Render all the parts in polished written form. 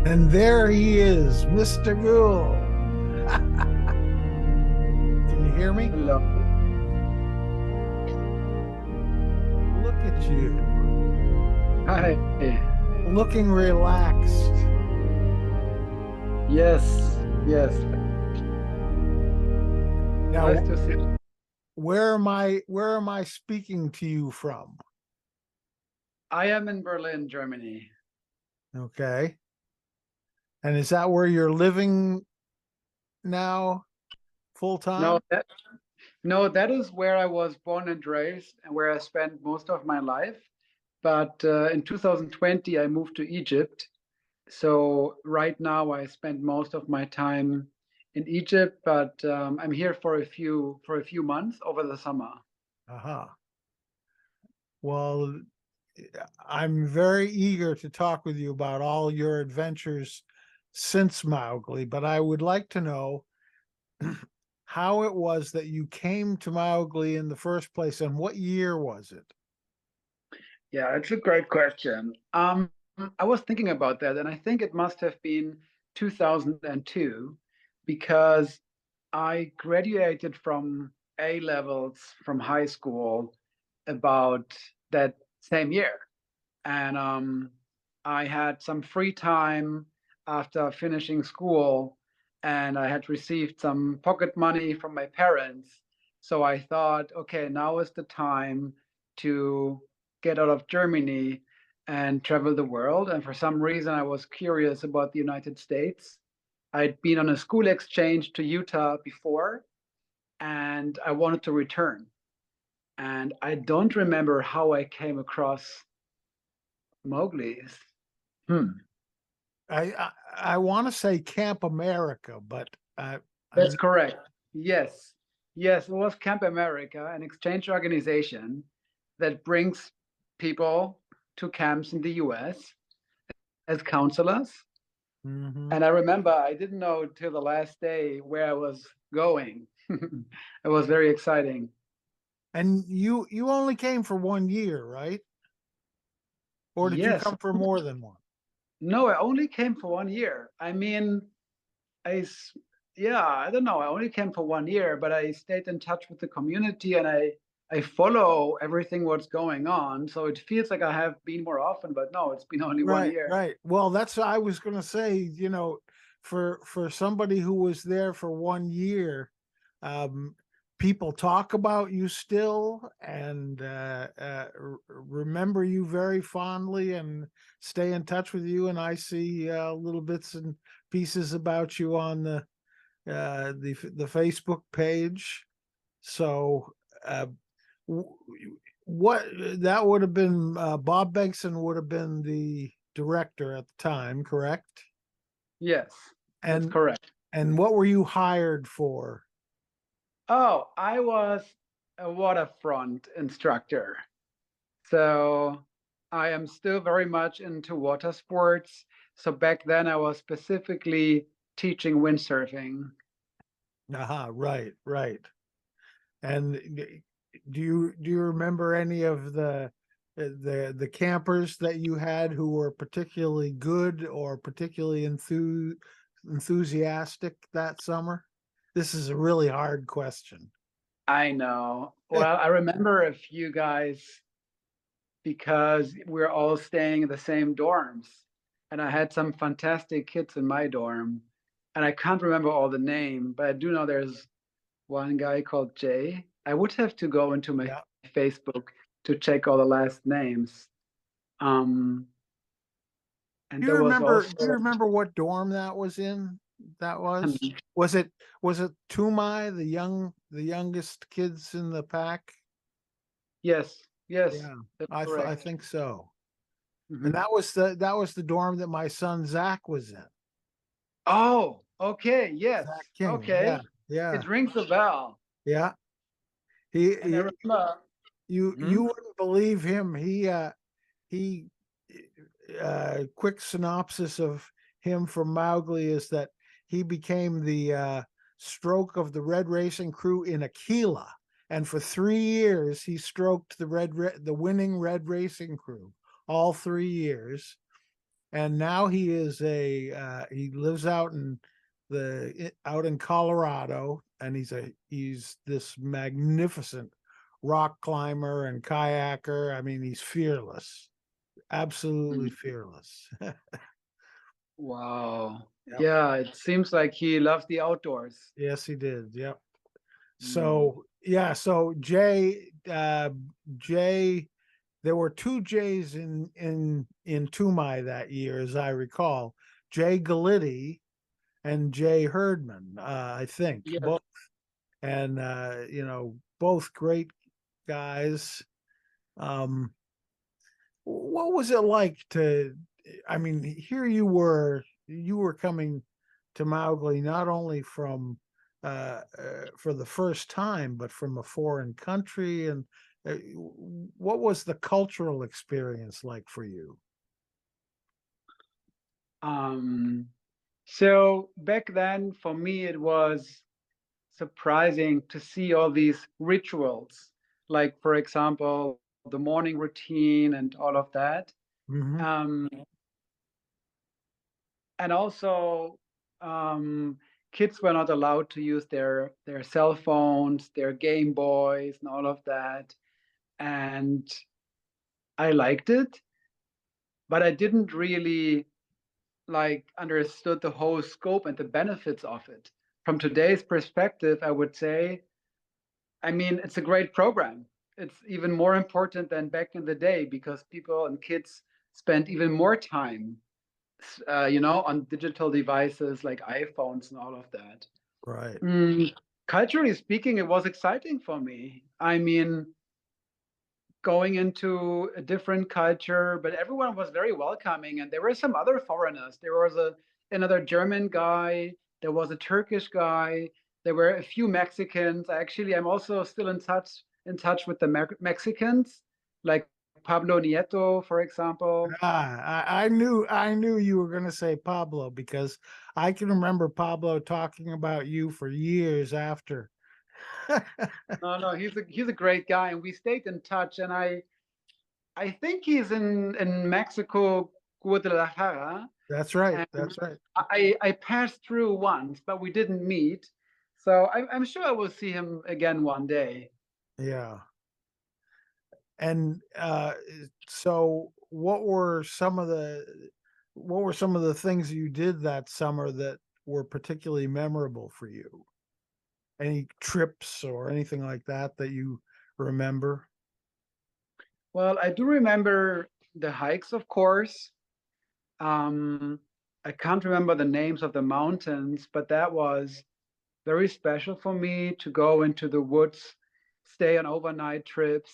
And there he is, Mr. Guhl. Can you hear me? Hello. Look at you, Hi. looking relaxed. Yes, yes. Nice Now, to see you. where am I speaking to you from? I am in Berlin, Germany. Okay. And is that where you're living now, full No, time? that no, that is where I was born and raised and where I spent most of my life. But in 2020, I moved to Egypt. So right now, I spend most of my time in Egypt, but I'm here for a few months over the summer. Uh-huh. Well, I'm very eager to talk with you about all your adventures since Mowgli, but I would like to know how it was that you came to Mowgli in the first place and what year was it? Yeah, it's a great question. I was thinking about that, and I think it must have been 2002 because I graduated from A levels from high school about that same year. And I had some free time after finishing school, and I had received some pocket money from my parents. So I thought, okay, now is the time to get out of Germany and travel the world. And for some reason, I was curious about the United States. I'd been on a school exchange to Utah before, and I wanted to return. And I don't remember how I came across Mowgli's. Hmm. I want to say Camp America, but I'm That's correct. Yes. Yes, it was Camp America, an exchange organization that brings people to camps in the US as counselors. mhm. And I remember I didn't know till the last day where I was going. It was very exciting. And you only came for 1 year, right? Or did you Yes. come for more than one? No, I only came for 1 year. I mean, I, s- yeah, I don't know. I only came for 1 year, but I stayed in touch with the community and I follow everything what's going on. So it feels like I have been more often, but no, it's been only one Right, year. right. Well, that's what I was going to say, for somebody who was there for 1 year, um, people talk about you still and remember you very fondly and stay in touch with you. And I see little bits and pieces about you on the Facebook page. So, uh, what that would have been, Bob Bengtson would have been the director at the time, correct? Yes, that's And correct. and what were you hired for? Oh, I was a waterfront instructor. So I am still very much into water sports. So back then I was specifically teaching windsurfing. Aha, right, right. And do you remember any of the campers that you had who were particularly good or particularly enthusiastic that summer? This is a really hard question. I know. Well, I remember a few guys because we're all staying in the same dorms. And I had some fantastic kids in my dorm. And I can't remember all the name, but I do know there's one guy called Jay. I would have to go into my Yeah. Facebook to check all the last names. Um, and Do you there was remember do you also remember what dorm that was in? That um, was? Was it Tumai, the youngest kids in the pack? yes, yes, Yeah, that's I correct. think so. And Mhm. that was the dorm that my son Zach was in. Oh, okay, yes, Zach King. Yeah, okay. yeah, It rings a bell. yeah. He, And I he remember, you mhm. wouldn't believe him. He quick synopsis of him from Mowgli is that he became the stroke of the Red Racing crew in Aquila, and for 3 years he stroked the winning Red Racing crew all 3 years. and now he is he lives out in Colorado, and he's this magnificent rock climber and kayaker. I mean, he's fearless, absolutely Mm. fearless. Wow. Yep. Yeah, it seems like he loves the outdoors. Yes, he did. Yep. Mm. So yeah, so Jay, there were two Jays in Tumai that year, as I recall. Jay Galitti and Jay Herdman, I think, Yes. both, and both great guys. Um, what was it like to? I mean, here you were coming to Mowgli not only from for the first time, but from a foreign country. And what was the cultural experience like for you? Um, so back then, for me, it was surprising to see all these rituals, like, for example, the morning routine and all of that. Hmm. Um, and also, um, kids were not allowed to use their cell phones, their Game Boys, and all of that. And I liked it, but I didn't really like understood the whole scope and the benefits of it. From today's perspective, I would say, I mean, it's a great program. It's even more important than back in the day because people and kids spend even more time, on digital devices like iPhones and all of that. Right. Mm, culturally speaking, it was exciting for me. I mean, going into a different culture, but everyone was very welcoming. And there were some other foreigners. There was another German guy. There was a Turkish guy. There were a few Mexicans. Actually, I'm also still in touch with the Mexicans, like Pablo Nieto, for example. I knew you were going to say Pablo, because I can remember Pablo talking about you for years after. No, no, he's a great guy, and we stayed in touch. And I think he's in Mexico, Guadalajara. That's right. And That's right. I passed through once, but we didn't meet. So I'm sure I will see him again one day. Yeah. And so what were some of the things you did that summer that were particularly memorable for you? Any trips or anything like that that you remember? Well, I do remember the hikes, of course. Um, I can't remember the names of the mountains, but that was very special for me to go into the woods, stay on overnight trips.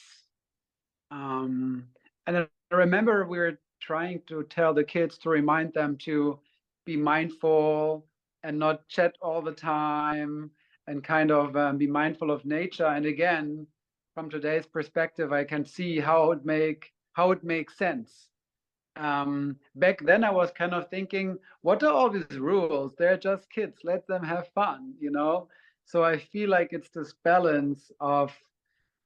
Um, and I remember we were trying to tell the kids to remind them to be mindful and not chat all the time and kind of be mindful of nature. And again, from today's perspective, I can see how it makes sense. Back then, I was kind of thinking, what are all these rules? They're just kids. Let them have fun. So I feel like it's this balance of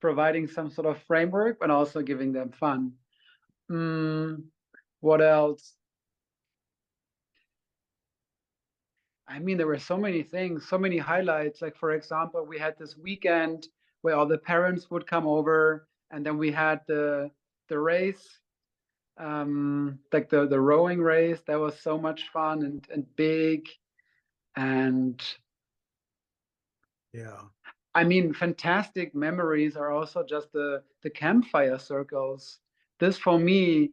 providing some sort of framework, but also giving them fun. Mm, what else? I mean, there were so many things, so many highlights. Like, for example, we had this weekend where all the parents would come over, and then we had the race, like the rowing race. That was so much fun and big. And Yeah. I mean, fantastic memories are also just the campfire circles. This for me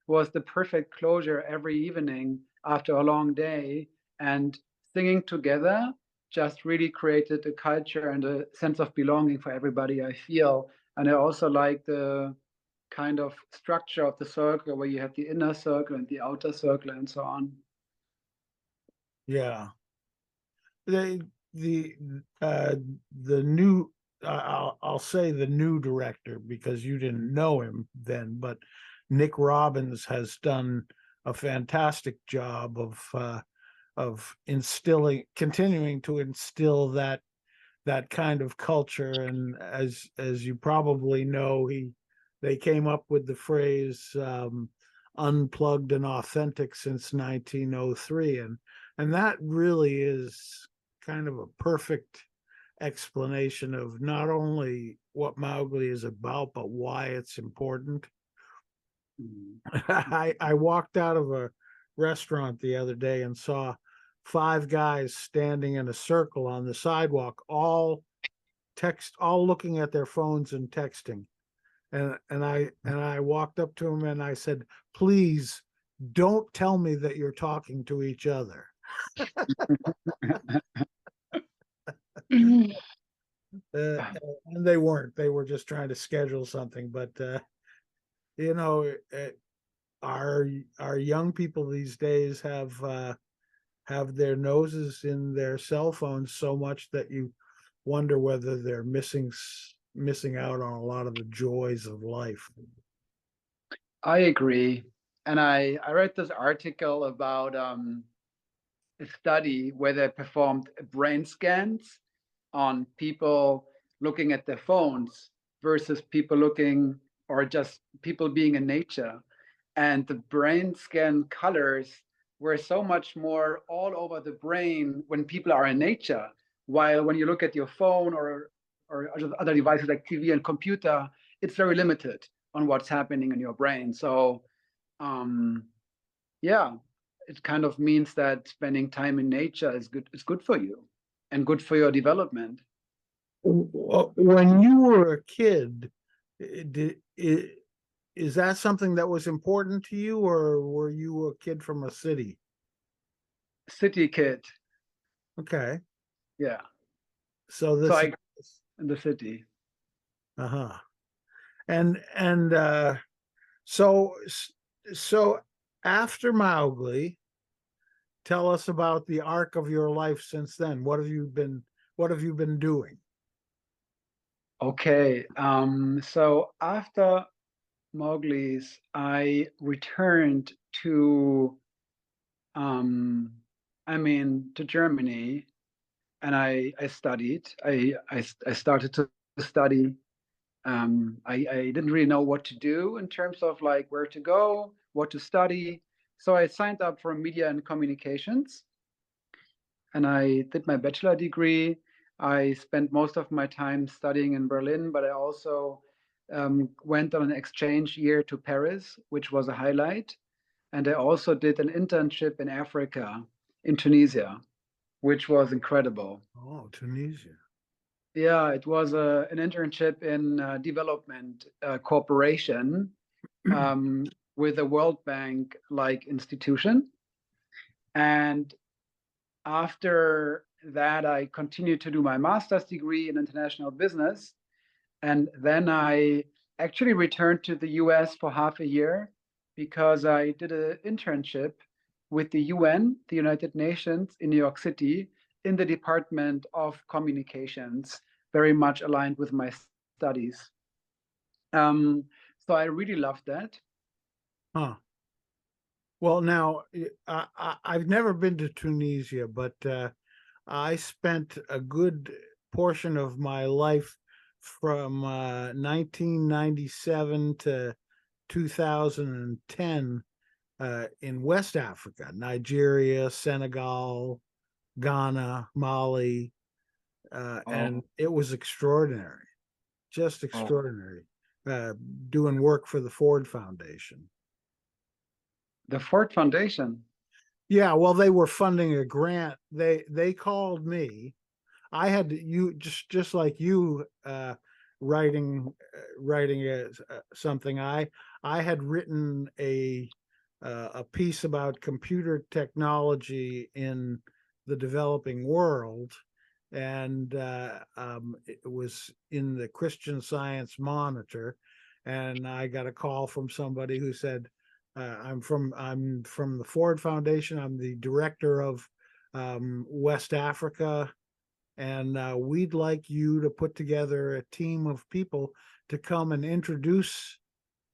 was the perfect closure every evening after a long day. And singing together just really created a culture and a sense of belonging for everybody, I feel. And I also like the kind of structure of the circle where you have the inner circle and the outer circle and so on. Yeah. They the uh the new I'll say the new director, because you didn't know him then, but Nick Robbins has done a fantastic job of continuing to instill that kind of culture. And as you probably know, they came up with the phrase, unplugged and authentic since 1903. And that really is kind of a perfect explanation of not only what Mowgli is about, but why it's important. Mm. I walked out of a restaurant the other day and saw 5 guys standing in a circle on the sidewalk, all looking at their phones and texting. And I walked up to him and I said, please don't tell me that you're talking to each other. And they weren't. They were just trying to schedule something. But you know, our young people these days have their noses in their cell phones so much that you wonder whether they're missing out on a lot of the joys of life. I agree. And I read this article about a study where they performed brain scans on people looking at their phones versus people looking, or just people being in nature. And the brain scan colors were so much more all over the brain when people are in nature. While when you look at your phone or other devices like TV and computer, it's very limited on what's happening in your brain. So um, yeah, it kind of means that spending time in nature is good. It's good for you and good for your development. When you were a kid, is that something that was important to you, or were you a kid from a city? City kid, Okay, yeah. so So this I is grew up in the city. uh-huh. And so so after Mowgli, tell us about the arc of your life since then. What have you been doing? Okay, so after Mowgli's, I returned to, um, to Germany, and I studied. I started to study. I didn't really know what to do in terms of like where to go, what to study. So I signed up for media and communications, and I did my bachelor degree. I spent most of my time studying in Berlin, but I also went on an exchange year to Paris, which was a highlight. And I also did an internship in Africa, in Tunisia, which was incredible. Oh, Tunisia. Yeah, it was an internship in development cooperation with a World Bank like institution. And after that, I continued to do my master's degree in international business. And then I actually returned to the US for half a year because I did an internship with the UN, the United Nations, in New York City, in the Department of Communications, very much aligned with my studies. Um, so I really loved that. Huh. Well, now I've never been to Tunisia, but I spent a good portion of my life from 1997 to 2010 in West Africa, Nigeria, Senegal, Ghana, Mali, and Oh, it was extraordinary, just oh, extraordinary, uh, doing work for the Ford Foundation. the Ford Foundation. Yeah, well, they were funding a grant. They called me. I had you just like you writing something. I had written a piece about computer technology in the developing world, and it was in the Christian Science Monitor, and I got a call from somebody who said, I'm from the Ford Foundation. I'm the director of West Africa, and we'd like you to put together a team of people to come and introduce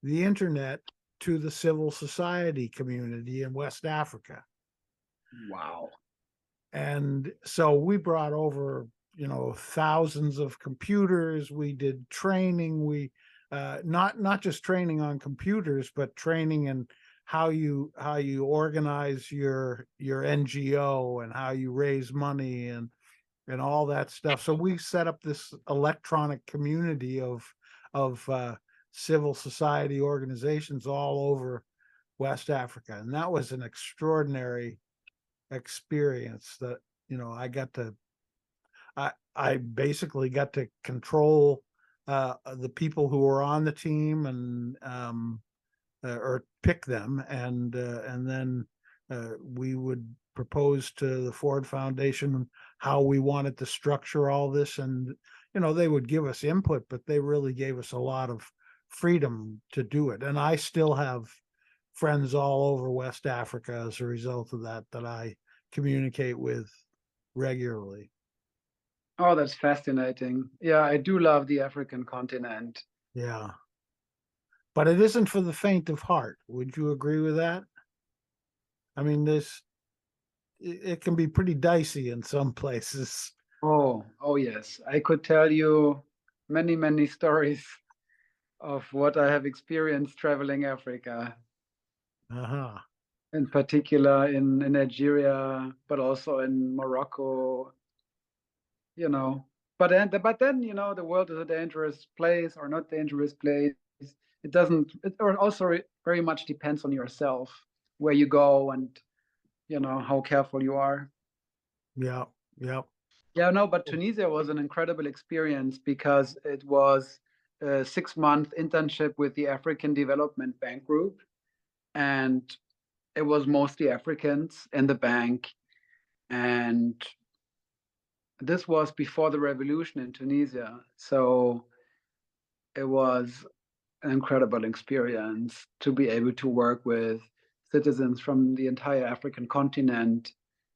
the internet to the civil society community in West Africa. Wow. And so we brought over, thousands of computers. We did training. We not just training on computers, but training in how you organize your NGO and how you raise money and all that stuff. So we set up this electronic community of civil society organizations all over West Africa, and that was an extraordinary experience that I got to I basically got to control the people who were on the team and or pick them, and then we would propose to the Ford Foundation how we wanted to structure all this, and they would give us input, but they really gave us a lot of freedom to do it. And I still have friends all over West Africa as a result of that I communicate with regularly. Oh, that's fascinating. Yeah, I do love the African continent. Yeah. But it isn't for the faint of heart. Would you agree with that? I mean, it can be pretty dicey in some places. Oh yes. I could tell you many, many stories of what I have experienced traveling Africa, Uh-huh. in particular in Nigeria, but also in Morocco, you know. But then, the world is a dangerous place or not dangerous place. It doesn't, it or also very much depends on yourself, where you go and, how careful you are. Yeah. Yeah. Yeah, no, but Tunisia was an incredible experience because it was a 6-month internship with the African Development Bank Group, and it was mostly Africans in the bank. And this was before the revolution in Tunisia. So it was an incredible experience to be able to work with citizens from the entire African continent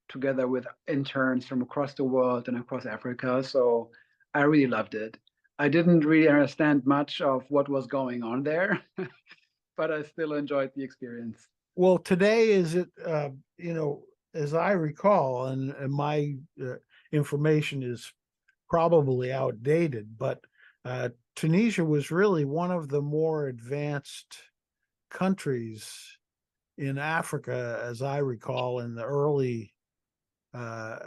together with interns from across the world and across Africa. So I really loved it. I didn't really understand much of what was going on there, but I still enjoyed the experience. Well, today is it, as I recall, and my information is probably outdated, but Tunisia was really one of the more advanced countries in Africa, as I recall, in the early uh,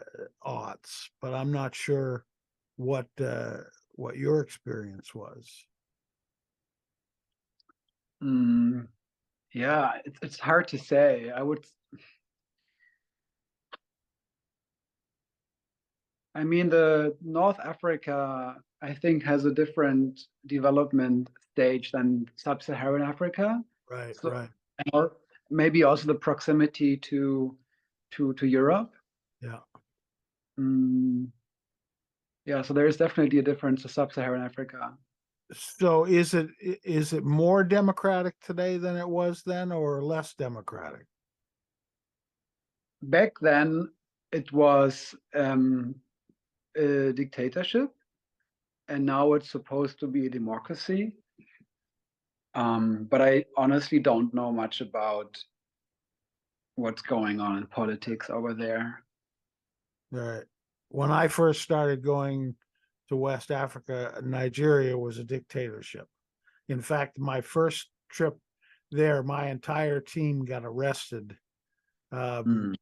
aughts. But I'm not sure what your experience was. Mm, yeah, it's hard to say. I mean, the North Africa, I think, has a different development stage than Sub-Saharan Africa. Right, So, right. or maybe also the proximity to Europe. Yeah. Mm, yeah, so there is definitely a difference to Sub-Saharan Africa. So is it more democratic today than it was then, or less democratic? Back then, it was a dictatorship, and now it's supposed to be a democracy. But I honestly don't know much about what's going on in politics over there. Right. When I first started going to West Africa, Nigeria was a dictatorship. In fact, my first trip there, my entire team got arrested. Um, Mm.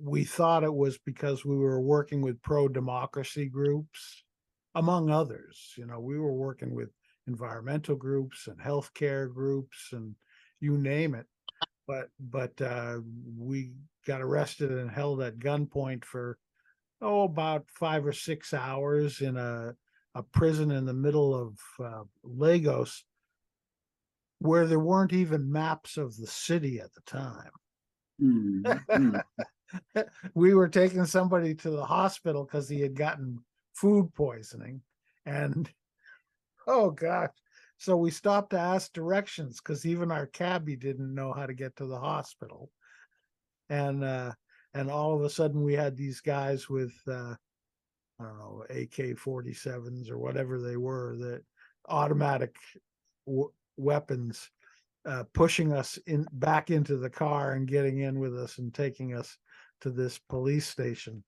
we thought it was because we were working with pro-democracy groups, among others. We were working with environmental groups and healthcare groups and you name it. But we got arrested and held at gunpoint for about 5 or 6 hours in a prison in the middle of Lagos, where there weren't even maps of the city at the time. Mm. Mm. We were taking somebody to the hospital because he had gotten food poisoning, and oh gosh, so we stopped to ask directions because even our cabbie didn't know how to get to the hospital. And all of a sudden we had these guys with I don't know, AK-47s or whatever they were, the automatic weapons, pushing us in back into the car and getting in with us and taking us to this police station.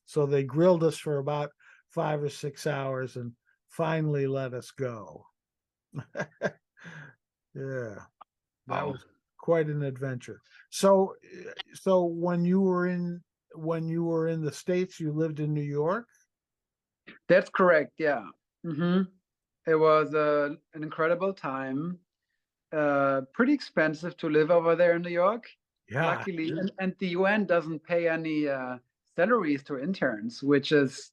So they grilled us for about 5 or 6 hours and finally let us go. Yeah, that Oh, was quite an adventure. So, so when you were in the States, you lived in New York? That's correct. Yeah. Hmm. It was an incredible time. Pretty expensive to live over there in New York. Yeah. Luckily, and the UN doesn't pay any salaries to interns, which is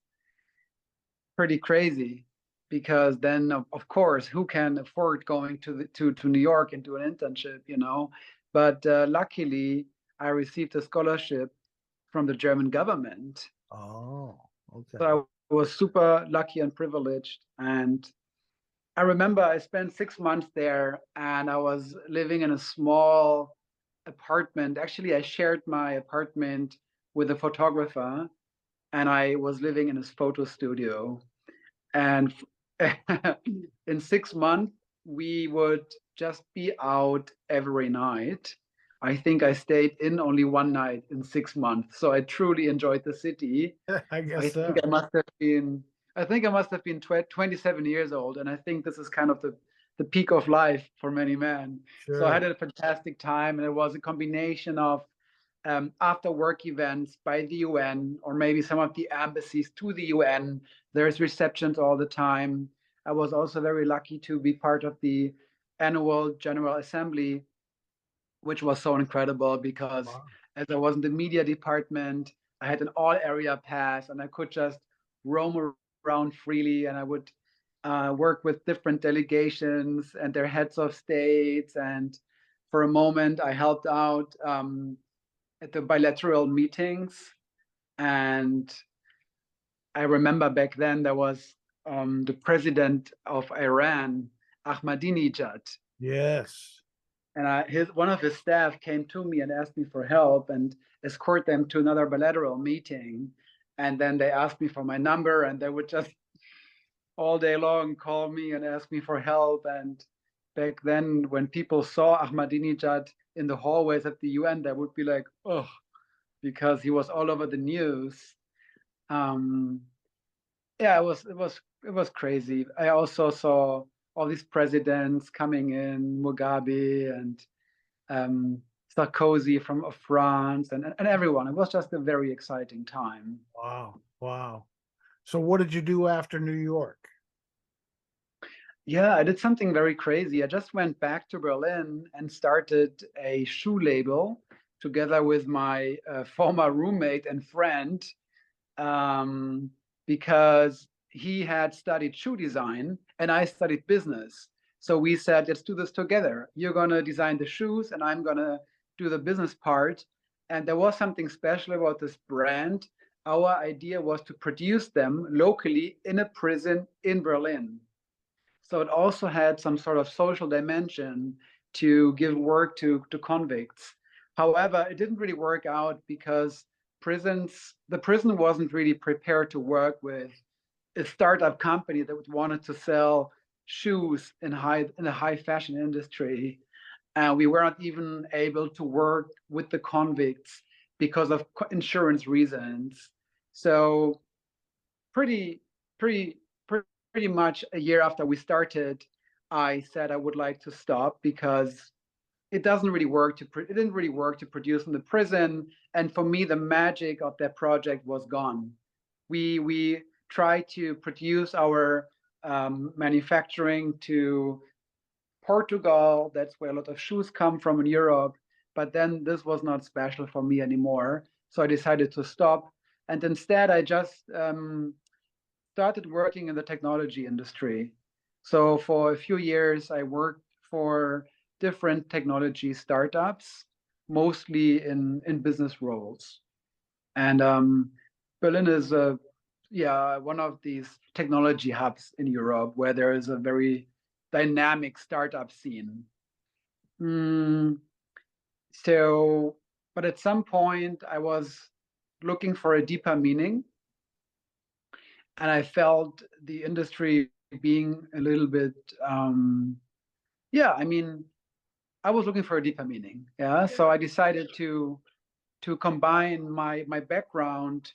pretty crazy because then of course who can afford going to New York and do an internship, you know? But luckily I received a scholarship from the German government. Oh, okay. So I was super lucky and privileged. And I remember I spent 6 months there and I was living in a small apartment. Actually, I shared my apartment with a photographer and I was living in his photo studio. And in 6 months, we would just be out every night. I think I stayed in only one night in 6 months. So I truly enjoyed the city. I I guess think so. I must have been, I think I must have been 27 years old. And I think this is kind of the peak of life for many men. So I Sure. had a fantastic time. And it was a combination of after work events by the UN or maybe some of the embassies to the UN. There's receptions all the time. I was also very lucky to be part of the annual General Assembly, which was so incredible because Wow. as I was in the media department, I had an all area pass and I could just roam around freely and I would work with different delegations and their heads of states. And for a moment, I helped out at the bilateral meetings. And I remember back then there was the president of Iran, Ahmadinejad, Yes. and one of his staff came to me and asked me for help and escort them to another bilateral meeting. And then they asked me for my number, and they would just all day long call me and ask me for help. And back then, when people saw Ahmadinejad in the hallways at the UN, they would be like, "Oh," because he was all over the news. Um, yeah, it was crazy. I also saw all these presidents coming in, Mugabe and um, Sarkozy from France, and everyone. It was just a very exciting time. Wow. Wow. So what did you do after New York? Yeah, I did something very crazy. I just went back to Berlin and started a shoe label together with my former roommate and friend, um, because he had studied shoe design and I studied business. So we said, let's do this together. You're going to design the shoes and I'm going to do the business part. And there was something special about this brand. Our idea was to produce them locally in a prison in Berlin. So it also had some sort of social dimension to give work to convicts. However, it didn't really work out because the prison wasn't really prepared to work with a startup company that wanted to sell shoes in the high fashion industry. And we were not even able to work with the convicts because of insurance reasons. So pretty, pretty, pretty much a year after we started, I said I would like to stop because it didn't really work to produce in the prison. And for me, the magic of that project was gone. We tried to produce our manufacturing to Portugal. That's where a lot of shoes come from in Europe. But then this was not special for me anymore. So I decided to stop. And instead, I just started working in the technology industry. So for a few years, I worked for different technology startups, mostly in business roles. And Berlin is one of these technology hubs in Europe where there is a very dynamic startup scene. Mm, so, but at some point, I was looking for a deeper meaning, and I felt the industry being a little bit, yeah, I mean, I was looking for a deeper meaning. Yeah. So I decided to combine my background,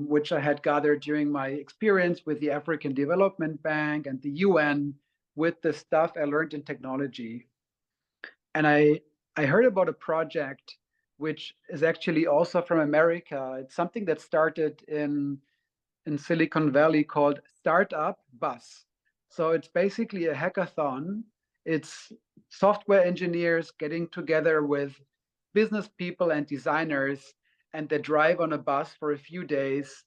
which I had gathered during my experience with the African Development Bank and the UN, with the stuff I learned in technology. And I I heard about a project which is actually also from America. It's something that started in Silicon Valley called Startup Bus. So it's basically a hackathon. It's software engineers getting together with business people and designers, and they drive on a bus for a few days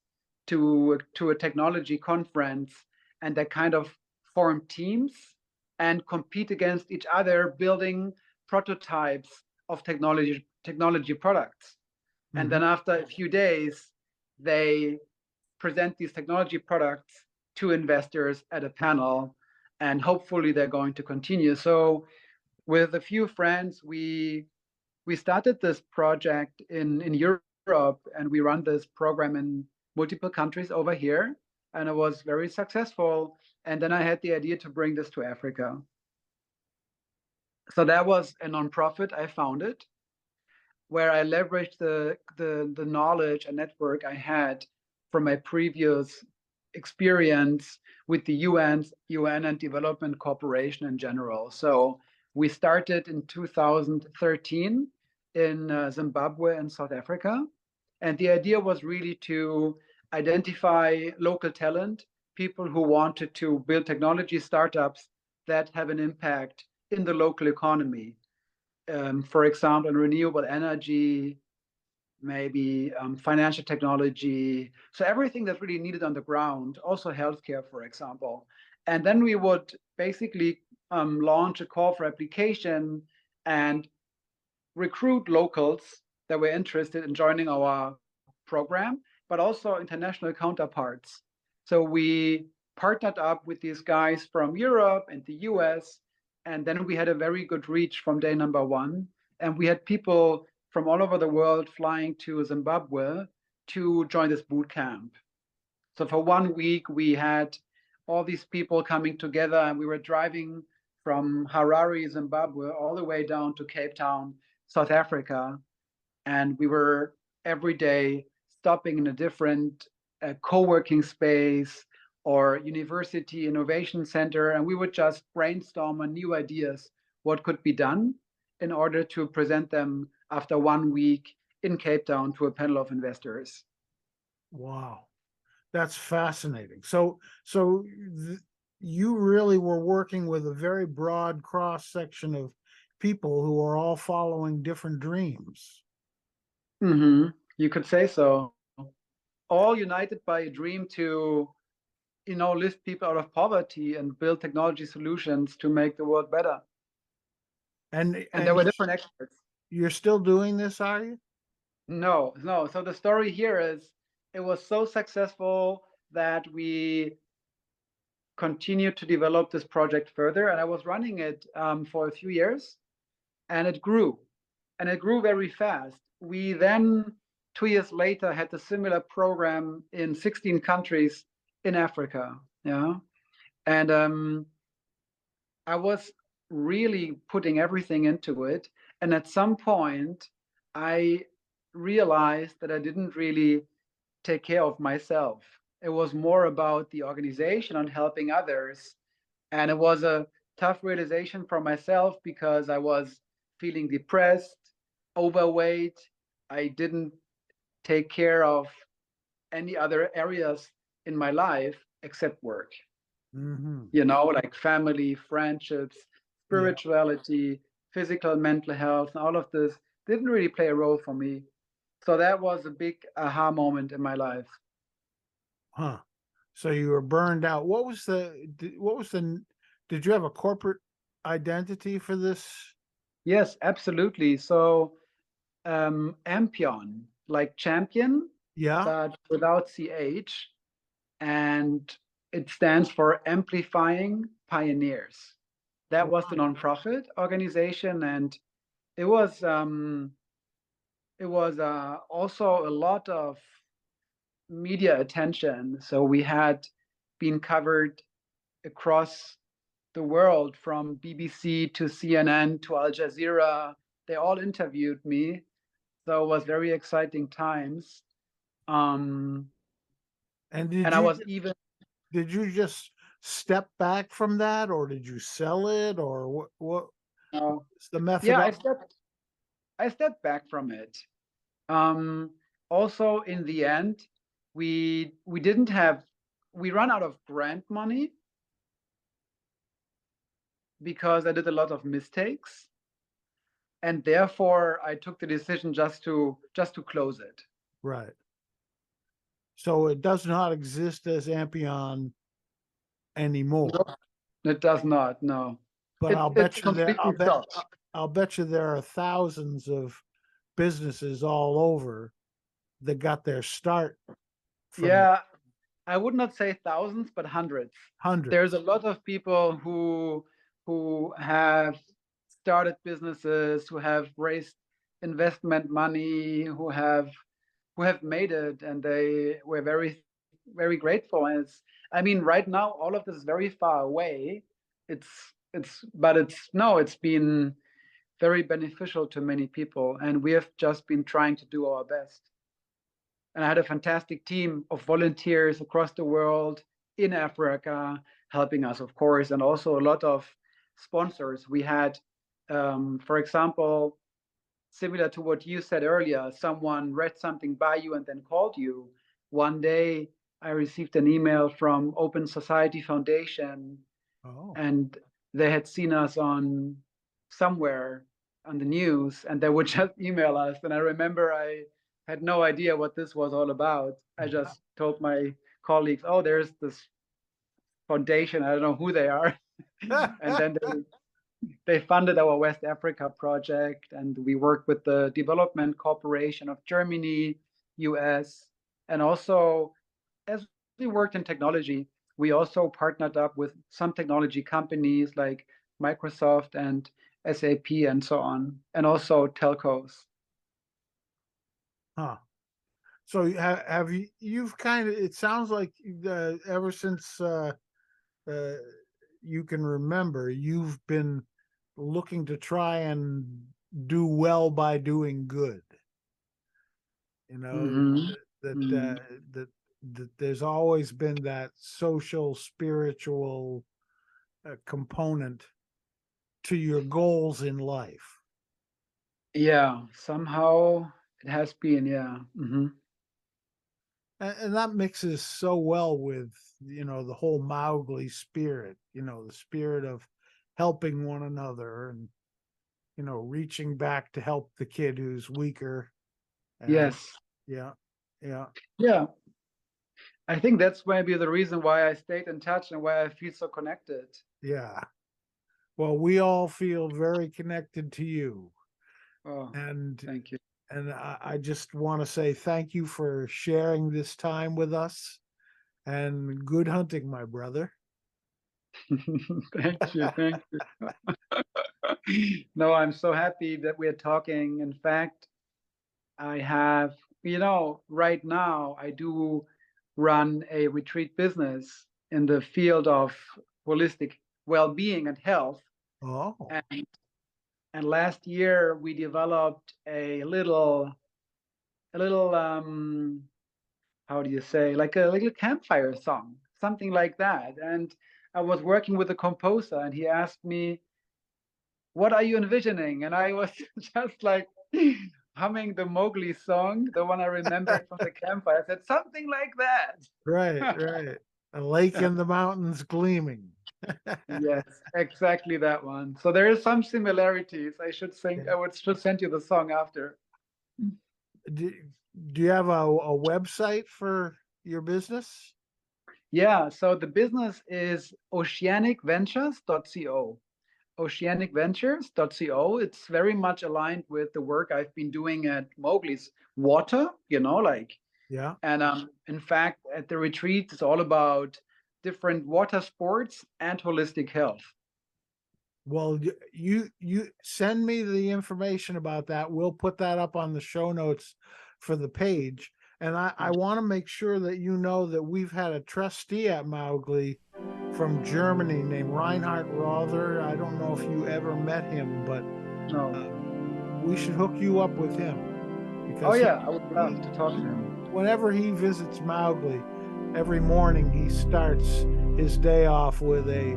to a technology conference, and they kind of form teams and compete against each other, building prototypes of technology products. And Hmm. then after a few days, they present these technology products to investors at a panel, and hopefully they're going to continue. So with a few friends, we started this project in Europe, and we run this program in multiple countries over here, and it was very successful. And then I had the idea to bring this to Africa. So that was a nonprofit I founded, where I leveraged the knowledge and network I had from my previous experience with the UN and Development Cooperation in general. So we started in 2013 in Zimbabwe and South Africa. And the idea was really to identify local talent, people who wanted to build technology startups that have an impact in the local economy. For example, in renewable energy, maybe financial technology. So everything that's really needed on the ground, also healthcare, for example. And then we would basically launch a call for application and recruit locals that were interested in joining our program, but also international counterparts. So we partnered up with these guys from Europe and the US, and then we had a very good reach from day number one. And we had people from all over the world flying to Zimbabwe to join this boot camp. So for 1 week, we had all these people coming together, and we were driving from Harare, Zimbabwe, all the way down to Cape Town, South Africa. And we were every day stopping in a different co-working space or university innovation center, and we would just brainstorm on new ideas, what could be done in order to present them after 1 week in Cape Town to a panel of investors. Wow, that's fascinating. You really were working with a very broad cross section of people who are all following different dreams. Mm-hmm. You could say so. All united by a dream to, lift people out of poverty and build technology solutions to make the world better. And And there and were different experts. you're still doing this, are you? No, no. So the story here is it was so successful that we continued to develop this project further. And I was running it for a few years, and it grew. And it grew very fast. We then, 2 years later, had a similar program in 16 countries in Africa. Yeah. And I was really putting everything into it. And at some point, I realized that I didn't really take care of myself. It was more about the organization and helping others. And it was a tough realization for myself because I was feeling depressed, overweight. I didn't take care of any other areas in my life except work, Mm-hmm. like family, friendships, Yeah. spirituality, physical, mental health, and all of this didn't really play a role for me. So that was a big aha moment in my life. Huh. So you were burned out. Did you have a corporate identity for this? Yes, absolutely. So Ampion, like champion, Yeah. but without CH, and it stands for Amplifying Pioneers. That was the nonprofit organization, and it was um, it was also a lot of media attention. So we had been covered across the world from BBC to CNN to Al Jazeera. They all interviewed me. So it was very exciting times. Um, And and I was even, did you just step back from that, or did you sell it, or what's the yeah, methodology? I stepped back from it. Um, Also, in the end, we didn't have we ran out of grant money because I did a lot of mistakes, and therefore I took the decision just to close it. Right. So it does not exist as Ampion anymore. No, it does not. No, But it I'll it bet you there. completely stopped. I'll bet you there are thousands of businesses all over that got their start from Yeah, I would not say thousands, but hundreds. hundreds. There's a lot of people who have started businesses, who have raised investment money, who have made it, and they were very grateful. And I mean, right now all of this is very far away. But it's been very beneficial to many people, and we have just been trying to do our best. And I had a fantastic team of volunteers across the world, in Africa, helping us, of course, and also a lot of sponsors. We had, for example, similar to what you said earlier, someone read something by you and then called you. One day, I received an email from Open Society Foundation, Oh, and they had seen us on somewhere on the news, and they would just email us. And I remember I had no idea what this was all about. I just told my colleagues, "Oh, there's this foundation. I don't know who they are." And then they funded our West Africa project, and we worked with the Development Corporation of Germany, US, and also as we worked in technology, we also partnered up with some technology companies like Microsoft and SAP and so on, and also telcos. huh. So have you? You've kind of. It sounds like ever since uh, you can remember, you've been looking to try and do well by doing good. You know Mm-hmm. that Mm-hmm. that there's always been that social, spiritual component to your goals in life. Yeah, somehow it has been, yeah. Mm-hmm. And that mixes so well with the whole Mowgli spirit, the spirit of helping one another and reaching back to help the kid who's weaker. And Yes. yeah, yeah, Yeah. I think that's maybe the reason why I stayed in touch and why I feel so connected. yeah. Well, we all feel very connected to you, Oh, and thank you. I just want to say thank you for sharing this time with us, and good hunting, my brother. Thank you. Thank you. No, I'm so happy that we're talking. In fact, I have, right now I do run a retreat business in the field of holistic well-being and health. Oh, And, and last year we developed a little how do you say, like a little campfire song, something like that. And I was working with a composer, and he asked me, "What are you envisioning?" And I was just like humming the Mowgli song, the one I remembered from the campfire. I said, "Something like right, that." right. A lake in the mountains gleaming. Yes, exactly that one. So there is some similarities. I should think I would should send you the song after. do, do you have a website for your business? Yeah, so the business is oceanicventures.co. Oceanicventures.co. It's very much aligned with the work I've been doing at Mowgli's Water, Yeah. and in fact, at the retreat, it's all about different water sports and holistic health. Well, you send me the information about that. We'll put that up on the show notes for the page. And I want to make sure that you know that we've had a trustee at Mowgli from Germany named Reinhard Rother. I don't know if you ever met him, but No. we should hook you up with him Oh because yeah, I would love to talk to him. whenever he visits Mowgli, every morning he starts his day off with a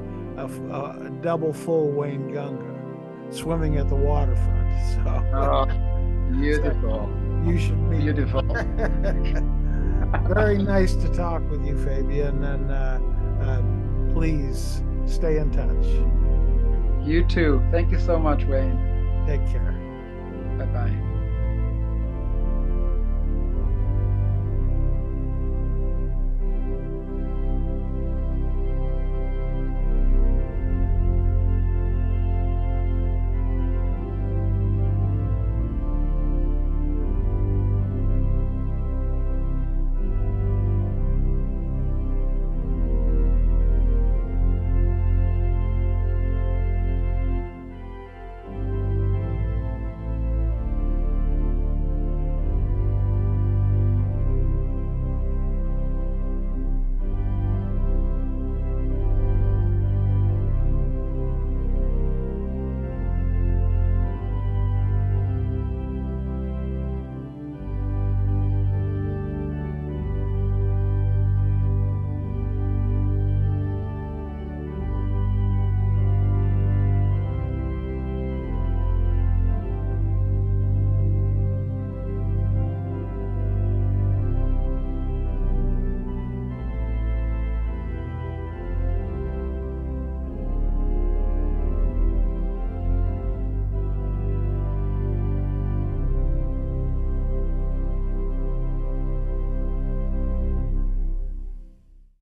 double full Wayne Gunga swimming at the waterfront. So Oh, Beautiful. You should meet. Beautiful. Very nice to talk with you, Fabian, and please stay in touch. You too. Thank you so much, Wayne. Take care. Bye-bye.